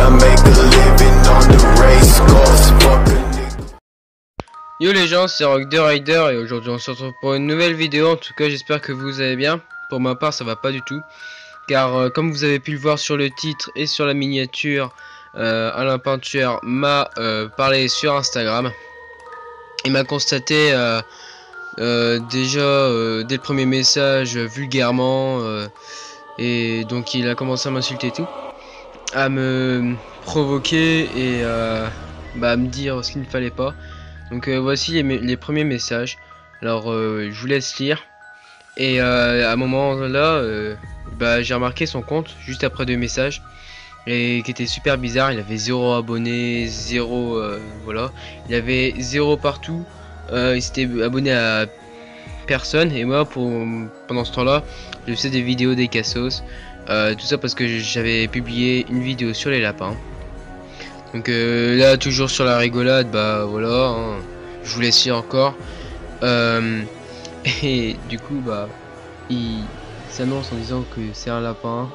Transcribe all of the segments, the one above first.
tryna make a living on the race course. Fuck a nigga. Yo les gens, c'est Rock the Rider et aujourd'hui on se retrouve pour une nouvelle vidéo. En tout cas j'espère que vous allez bien. Pour ma part ça va pas du tout. Car comme vous avez pu le voir sur le titre et sur la miniature, Alain Peinture m'a parlé sur Instagram. Il m'a constaté déjà dès le premier message vulgairement et donc il a commencé à m'insulter et tout, à me provoquer et à me dire ce qu'il ne fallait pas. Donc voici les premiers messages. Alors je vous laisse lire. Et à un moment là, j'ai remarqué son compte juste après 2 messages et qui était super bizarre. Il avait 0 abonnés, 0 voilà. Il avait 0 partout. Il s'était abonné à personne et moi pendant ce temps-là, je faisais des vidéos des cassos. Tout ça parce que j'avais publié une vidéo sur les lapins. Donc là toujours sur la rigolade, bah voilà, hein, je vous laisse lire encore. Et du coup il s'annonce en disant que c'est un lapin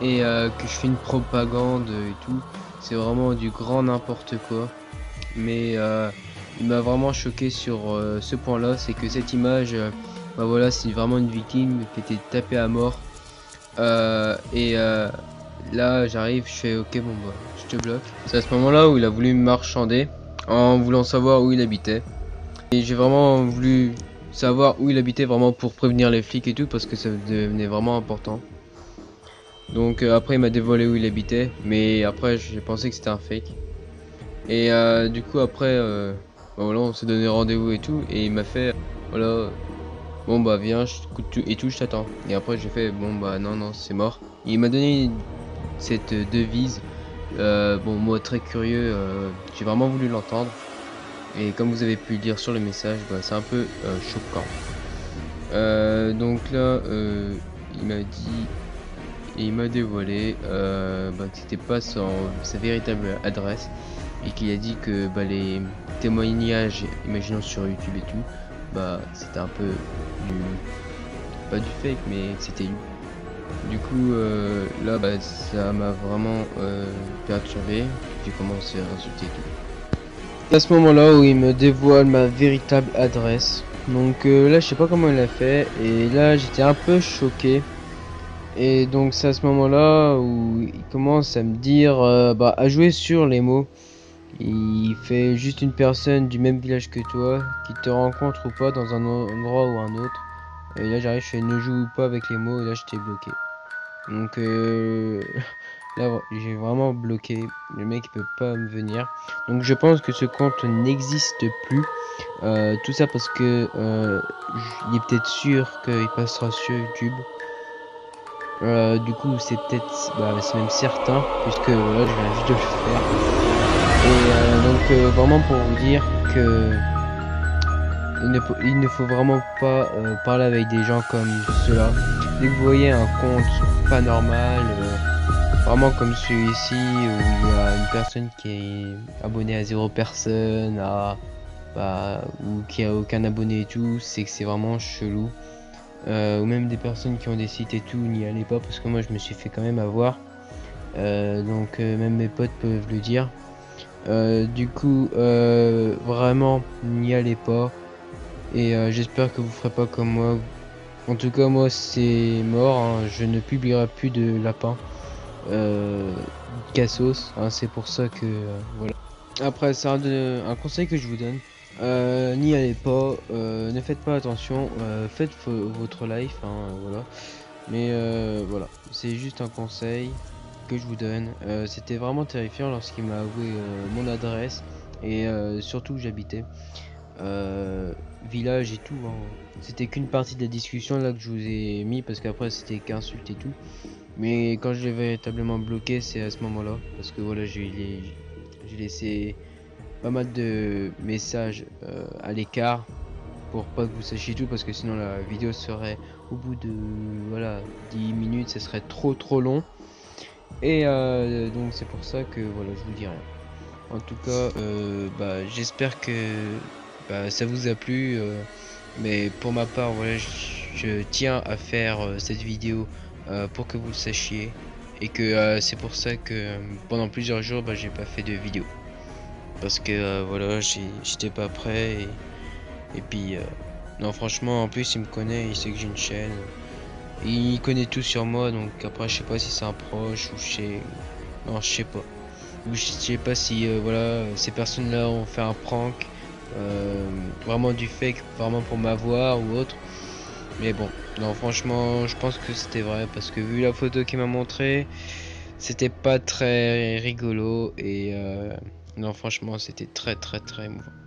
et que je fais une propagande et tout. C'est vraiment du grand n'importe quoi. Mais il m'a vraiment choqué sur ce point là, c'est que cette image, voilà, c'est vraiment une victime qui était tapée à mort. Là j'arrive, je fais ok, bon bah je te bloque. C'est à ce moment là où il a voulu me marchander en voulant savoir où il habitait. Et j'ai vraiment voulu savoir où il habitait vraiment pour prévenir les flics et tout, parce que ça devenait vraiment important. Donc après il m'a dévoilé où il habitait, mais après j'ai pensé que c'était un fake. Et du coup après voilà, on s'est donné rendez-vous et tout, et il m'a fait voilà, bon bah viens et tout, je t'attends. Et après j'ai fait bon bah non c'est mort. Il m'a donné cette devise. Bon, moi très curieux, j'ai vraiment voulu l'entendre. Et comme vous avez pu le lire sur le message, c'est un peu choquant. Donc là, il m'a dit et il m'a dévoilé que c'était pas sa véritable adresse, et qu'il a dit que les témoignages, imaginons sur YouTube et tout, c'était un peu pas du fake, mais c'était lui. Du coup là ça m'a vraiment perturbé. J'ai commencé à insulter tout. À ce moment là où il me dévoile ma véritable adresse. Donc là je sais pas comment il a fait, et là j'étais un peu choqué. Et donc c'est à ce moment là où il commence à me dire à jouer sur les mots. Il fait juste une personne du même village que toi qui te rencontre ou pas dans un endroit ou un autre. Et là j'arrive, je fais ne joue pas avec les mots, et là j'étais bloqué. Donc là j'ai vraiment bloqué, le mec il peut pas me venir. Donc je pense que ce compte n'existe plus. Tout ça parce que il est peut-être sûr qu'il passera sur YouTube. Du coup c'est peut-être, c'est même certain, puisque voilà, je viens juste de le faire. Et donc vraiment pour vous dire que il ne faut vraiment pas parler avec des gens comme cela. Dès que vous voyez un compte pas normal, vraiment comme celui-ci, où il y a une personne qui est abonnée à 0 personnes, ou qui a aucun abonné et tout, c'est que c'est vraiment chelou. Ou même des personnes qui ont des sites et tout, n'y allez pas, parce que moi je me suis fait quand même avoir. Donc même mes potes peuvent le dire. Du coup vraiment n'y allez pas. Et j'espère que vous ferez pas comme moi. En tout cas moi c'est mort, hein. Je ne publierai plus de lapin cassos, hein. C'est pour ça que voilà. Après c'est un conseil que je vous donne. N'y allez pas, ne faites pas attention, faites votre life, hein, voilà. Mais voilà, c'est juste un conseil que je vous donne. C'était vraiment terrifiant lorsqu'il m'a avoué mon adresse, et surtout où j'habitais. Village et tout, hein. C'était qu'une partie de la discussion là que je vous ai mis, parce qu'après c'était qu'insulte et tout. Mais quand je l'ai véritablement bloqué, c'est à ce moment là, parce que voilà, j'ai laissé pas mal de messages à l'écart pour pas que vous sachiez tout, parce que sinon la vidéo serait au bout de 10 minutes, ça serait trop long. Et donc c'est pour ça que voilà, je vous dis rien. En tout cas j'espère que ça vous a plu, mais pour ma part voilà, je tiens à faire cette vidéo pour que vous le sachiez. et que c'est pour ça que pendant plusieurs jours j'ai pas fait de vidéo parce que voilà, j'étais pas prêt et puis non, franchement, en plus il me connaît, il sait que j'ai une chaîne, il connaît tout sur moi, donc après je sais pas si c'est un proche ou non, je sais pas, ou je sais pas si voilà, ces personnes là ont fait un prank, vraiment du fake, vraiment pour m'avoir ou autre. Mais bon, non, franchement, je pense que c'était vrai parce que vu la photo qu'il m'a montré, c'était pas très rigolo et non, franchement, c'était très émouvant.